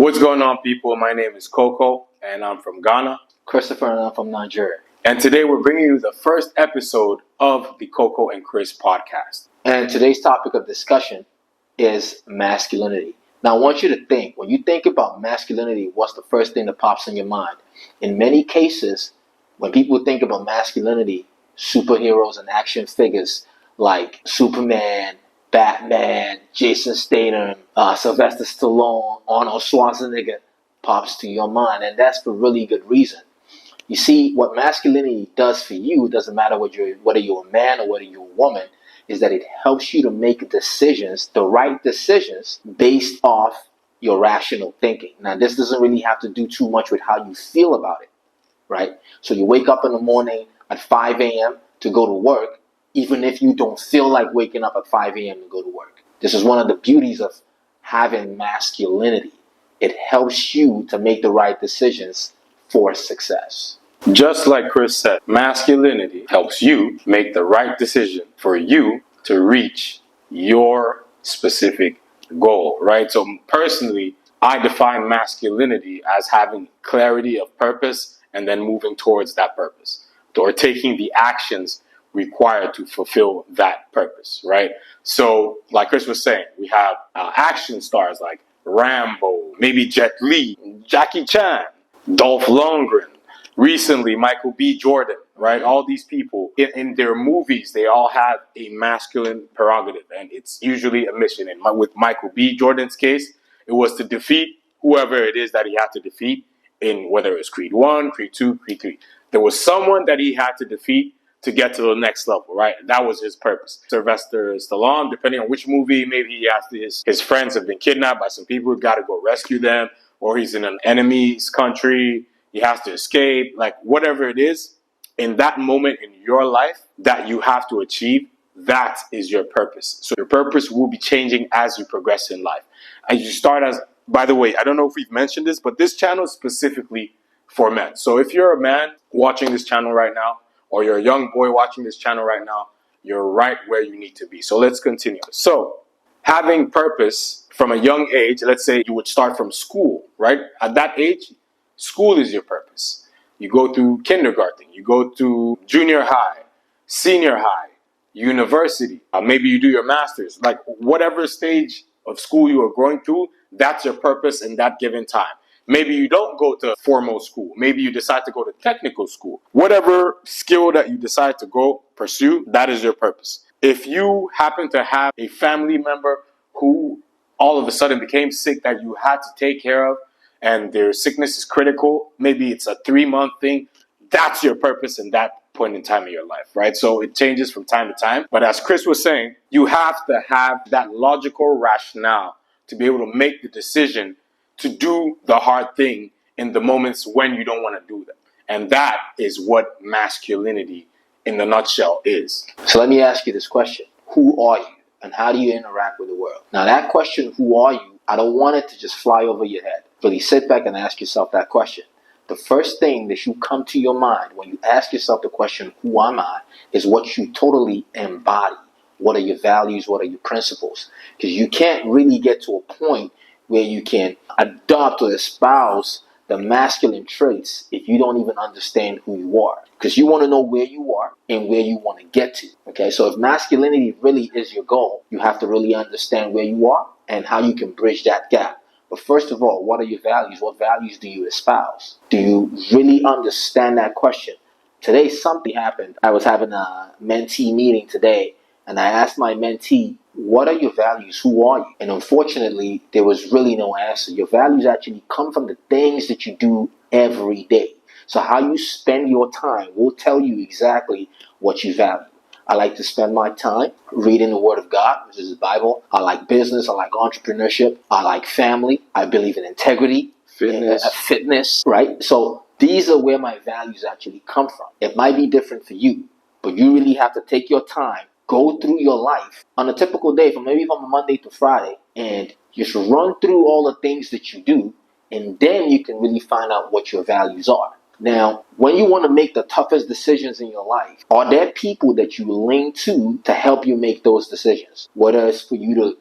What's going on, people? My name is Coco, and I'm from Ghana. Christopher, and I'm from Nigeria. And today we're bringing you the first episode of the Coco and Chris podcast. And today's topic of discussion is masculinity. Now, I want you to think, when you think about masculinity, what's the first thing that pops in your mind? In many cases, when people think about masculinity, superheroes and action figures like Superman, Batman, Jason Statham, Sylvester Stallone, Arnold Schwarzenegger pops to your mind, and that's for really good reason. You see, what masculinity does for you, doesn't matter whether you're a man or whether you're a woman, is that it helps you to make decisions, the right decisions, based off your rational thinking. Now, this doesn't really have to do too much with how you feel about it, right? So you wake up in the morning at 5 a.m. to go to work, even if you don't feel like waking up at 5 a.m. to go to work. This is one of the beauties of having masculinity. It helps you to make the right decisions for success. Just like Chris said, masculinity helps you make the right decision for you to reach your specific goal, right? So personally, I define masculinity as having clarity of purpose and then moving towards that purpose, or taking the actions required to fulfill that purpose, right? So like Chris was saying, we have action stars like Rambo, maybe Jet Li, Jackie Chan, Dolph Lundgren, recently Michael B. Jordan, right? All these people in their movies, they all have a masculine prerogative, and it's usually a mission. And with Michael B. Jordan's case, it was to defeat whoever it is that he had to defeat in whether it was Creed 1, Creed 2, Creed 3. There was someone that he had to defeat to get to the next level, right? That was his purpose. Sylvester Stallone, depending on which movie, maybe he has his friends have been kidnapped by some people, got to go rescue them, or he's in an enemy's country, he has to escape, like whatever it is, in that moment in your life that you have to achieve, that is your purpose. So your purpose will be changing as you progress in life. As you start as, by the way, I don't know if we've mentioned this, but this channel is specifically for men. So if you're a man watching this channel right now, or you're a young boy watching this channel right now, you're right where you need to be. So let's continue. So having purpose from a young age, let's say you would start from school, right? At that age, school is your purpose. You go through kindergarten, you go through junior high, senior high, university, maybe you do your master's, like whatever stage of school you are going through, that's your purpose in that given time. Maybe you don't go to formal school. Maybe you decide to go to technical school. Whatever skill that you decide to go pursue, that is your purpose. If you happen to have a family member who all of a sudden became sick that you had to take care of, and their sickness is critical, maybe it's a 3-month thing, that's your purpose in that point in time in your life, right? So it changes from time to time. But as Chris was saying, you have to have that logical rationale to be able to make the decision to do the hard thing in the moments when you don't want to do them. And that is what masculinity in the nutshell is. So let me ask you this question. Who are you and how do you interact with the world? Now that question, who are you, I don't want it to just fly over your head. Really sit back and ask yourself that question. The first thing that should come to your mind when you ask yourself the question, who am I, is what you totally embody. What are your values? What are your principles? Because you can't really get to a point where you can adopt or espouse the masculine traits if you don't even understand who you are. Because you want to know where you are and where you want to get to. Okay, so if masculinity really is your goal, you have to really understand where you are and how you can bridge that gap. But first of all, what are your values? What values do you espouse? Do you really understand that question? Today, something happened. I was having a mentee meeting today, and I asked my mentee, what are your values? Who are you? And unfortunately, there was really no answer. Your values actually come from the things that you do every day. So how you spend your time will tell you exactly what you value. I like to spend my time reading the Word of God, which is the Bible. I like business. I like entrepreneurship. I like family. I believe in integrity. Fitness, right? So these are where my values actually come from. It might be different for you, but you really have to take your time, go through your life on a typical day, from a Monday to Friday, and just run through all the things that you do, and then you can really find out what your values are. Now, when you want to make the toughest decisions in your life, are there people that you lean to help you make those decisions? Whether it's for you to,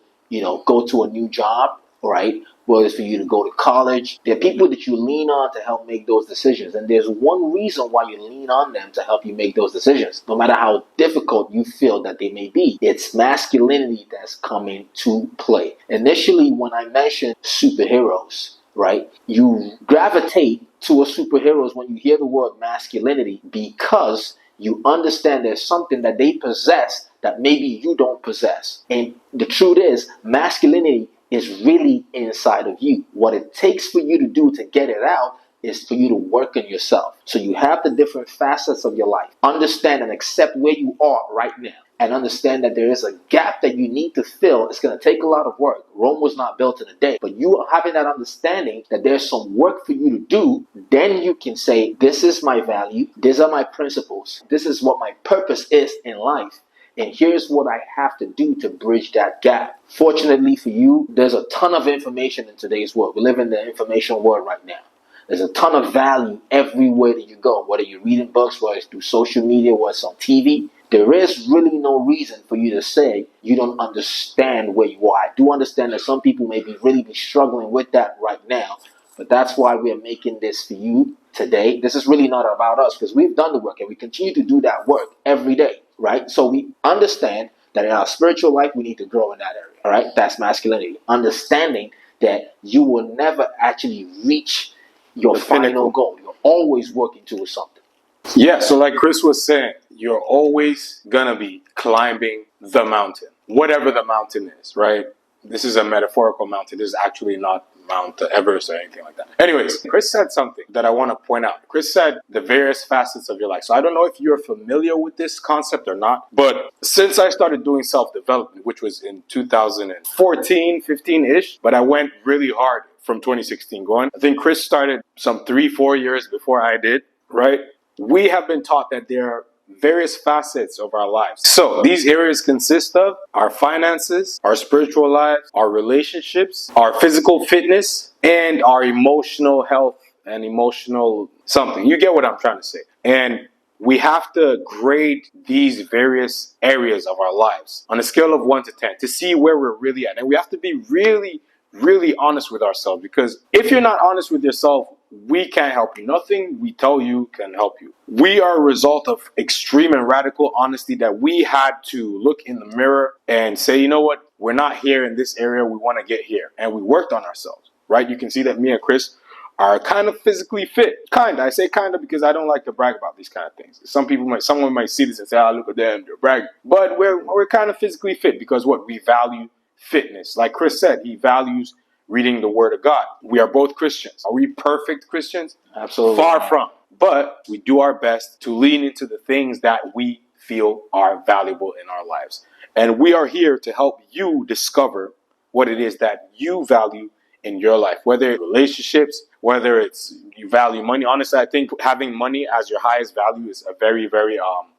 go to a new job, right? whether it's for you to go to college. There are people that you lean on to help make those decisions. And there's one reason why you lean on them to help you make those decisions, no matter how difficult you feel that they may be. It's masculinity that's coming to play. Initially, when I mentioned superheroes, right, you gravitate to a superheroes when you hear the word masculinity because you understand there's something that they possess that maybe you don't possess. And the truth is, masculinity is really inside of you. What it takes for you to do to get it out is for you to work on yourself. So you have the different facets of your life. Understand and accept where you are right now. And understand that there is a gap that you need to fill. It's going to take a lot of work. Rome was not built in a day. But you having that understanding that there's some work for you to do, then you can say, this is my value. These are my principles. This is what my purpose is in life. And here's what I have to do to bridge that gap. Fortunately for you, there's a ton of information in today's world. We live in the information world right now. There's a ton of value everywhere that you go, whether you're reading books, whether it's through social media, whether it's on TV. There is really no reason for you to say you don't understand where you are. I do understand that some people may be really struggling with that right now, but that's why we are making this for you today. This is really not about us because we've done the work and we continue to do that work every day, right? So we understand that in our spiritual life, we need to grow in that area, all right? That's masculinity. Understanding that you will never actually reach your final goal. You're always working towards something. Yeah, so like Chris was saying, you're always gonna be climbing the mountain, whatever the mountain is, right? This is a metaphorical mountain. This is actually not Mount Everest or anything like that. Anyways, Chris said something that I want to point out. Chris said the various facets of your life. So I don't know if you're familiar with this concept or not, but since I started doing self-development, which was in 2014, 15-ish, but I went really hard from 2016 going. I think Chris started some 3-4 years before I did, right? We have been taught that there are various facets of our lives. So these areas consist of our finances, our spiritual lives, our relationships, our physical fitness, and our emotional health and emotional something. You get what I'm trying to say. And we have to grade these various areas of our lives on a scale of 1 to 10 to see where we're really at. And we have to be really honest with ourselves, because if you're not honest with yourself, we can't help you. Nothing we tell you can help you. We are a result of extreme and radical honesty that we had to look in the mirror and say, you know what, we're not here in this area, we want to get here. And we worked on ourselves, right? You can see that me and Chris are kind of physically fit. I say kind of because I don't like to brag about these kind of things. Someone might see this and say, oh, look at them, they're bragging. But we're kind of physically fit because what we value fitness. Like Chris said, he values reading the Word of God. We are both Christians. Are we perfect Christians? Absolutely. Far from. But we do our best to lean into the things that we feel are valuable in our lives. And we are here to help you discover what it is that you value in your life, whether it's relationships, whether it's you value money. Honestly, I think having money as your highest value is a very,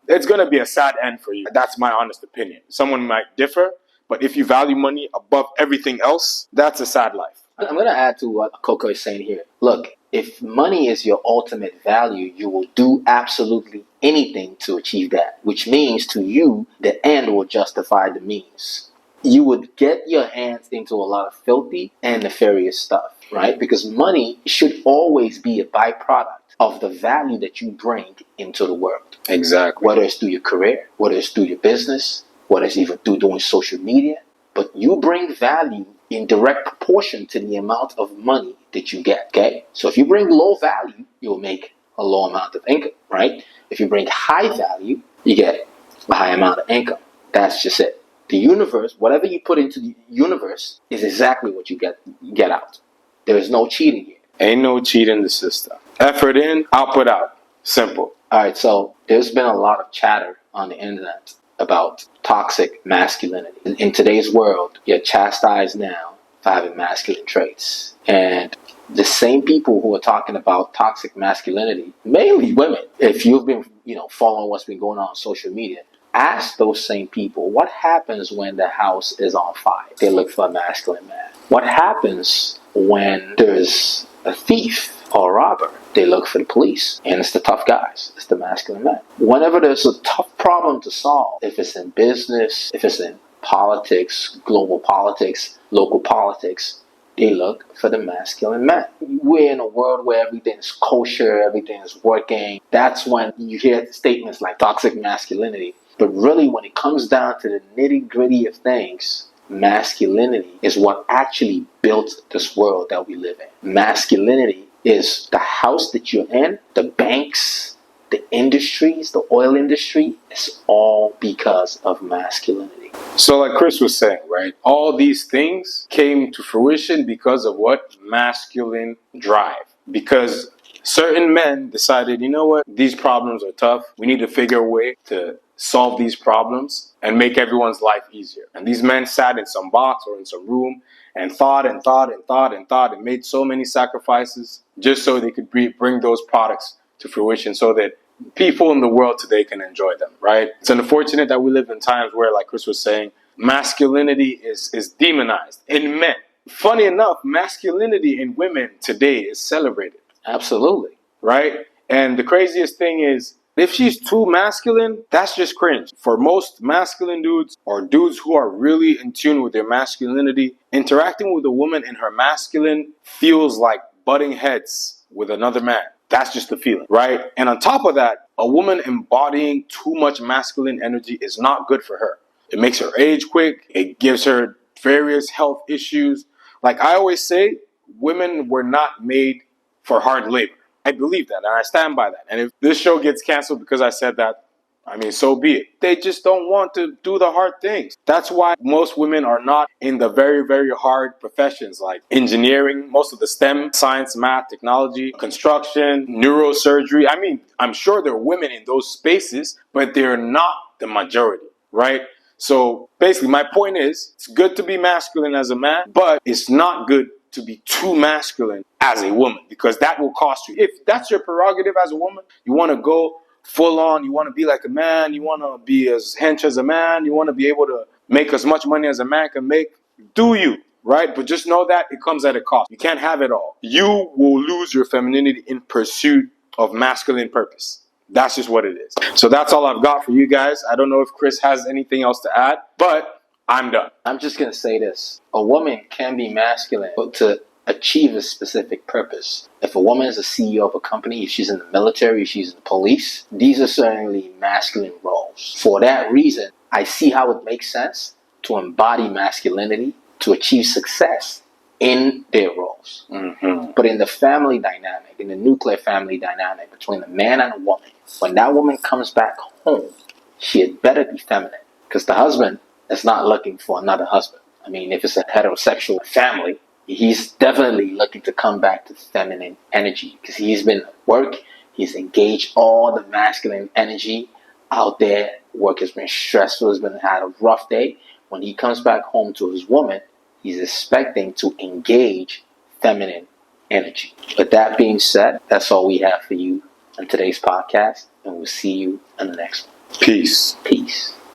it's going to be a sad end for you. That's my honest opinion. Someone might differ, but if you value money above everything else, that's a sad life. I'm going to add to what Coco is saying here. Look, if money is your ultimate value, you will do absolutely anything to achieve that, which means to you, the end will justify the means. You would get your hands into a lot of filthy and nefarious stuff, right? Because money should always be a byproduct of the value that you bring into the world. Exactly. Whether it's through your career, whether it's through your business, whether it's even through doing social media, but you bring value in direct proportion to the amount of money that you get, okay? So if you bring low value, you'll make a low amount of income, right? If you bring high value, you get a high amount of income. That's just it. The universe, whatever you put into the universe, is exactly what you get out. There is no cheating here. Ain't no cheat in the system. Effort in, output out. Simple. All right, so there's been a lot of chatter on the internet about toxic masculinity. In today's world, you're chastised now for having masculine traits. And the same people who are talking about toxic masculinity, mainly women, if you've been following what's been going on social media, ask those same people, what happens when the house is on fire? They look for a masculine man. What happens when there's a thief or a robber? They look for the police. And it's the tough guys. It's the masculine men. Whenever there's a tough problem to solve, if it's in business, if it's in politics, global politics, local politics, They look for the masculine man. We're in a world where everything's kosher, everything's working. That's when you hear statements like toxic masculinity. But really, when it comes down to the nitty-gritty of things, masculinity is what actually built this world that we live in. Masculinity is the house that you're in, the banks, the industries, the oil industry. It's all because of masculinity. So like Chris was saying, right? All these things came to fruition because of what? Masculine drive. Because certain men decided, you know what? These problems are tough. We need to figure a way to solve these problems and make everyone's life easier. And these men sat in some box or in some room and thought and thought and thought and thought and made so many sacrifices just so they could bring those products to fruition so that people in the world today can enjoy them, right? It's unfortunate that we live in times where, like Chris was saying, masculinity is demonized in men. Funny enough, masculinity in women today is celebrated. Absolutely. Right? And the craziest thing is, if she's too masculine, that's just cringe. For most masculine dudes or dudes who are really in tune with their masculinity, interacting with a woman in her masculine feels like butting heads with another man. That's just the feeling, right? And on top of that, a woman embodying too much masculine energy is not good for her. It makes her age quick. It gives her various health issues. Like I always say, women were not made for hard labor. I believe that, and I stand by that. And if this show gets canceled because I said that, I mean, so be it. They just don't want to do the hard things. That's why most women are not in the very, very hard professions like engineering, most of the STEM, science, math, technology, construction, neurosurgery. I mean, I'm sure there are women in those spaces, but they're not the majority, right? So basically, my point is, it's good to be masculine as a man, but it's not good to be too masculine as a woman, because that will cost you. If that's your prerogative as a woman, you want to go full on, you want to be like a man, you want to be as hench as a man, you want to be able to make as much money as a man can make, do you, right? But just know that it comes at a cost. You can't have it all. You will lose your femininity in pursuit of masculine purpose. That's just what it is. So that's all I've got for you guys. I don't know if Chris has anything else to add, but I'm done. I'm just going to say this. A woman can be masculine, but to achieve a specific purpose. If a woman is a CEO of a company, if she's in the military, if she's in the police, these are certainly masculine roles. For that reason, I see how it makes sense to embody masculinity to achieve success in their roles. Mm-hmm. But in the family dynamic, in the nuclear family dynamic between a man and a woman, when that woman comes back home, she had better be feminine, because the husband is not looking for another husband. I mean, if it's a heterosexual family, he's definitely looking to come back to feminine energy, because he's been at work, he's engaged all the masculine energy out there. Work has been stressful, he's had a rough day. When he comes back home to his woman, he's expecting to engage feminine energy. With that being said, that's all we have for you on today's podcast, and we'll see you in the next one. Peace. Peace.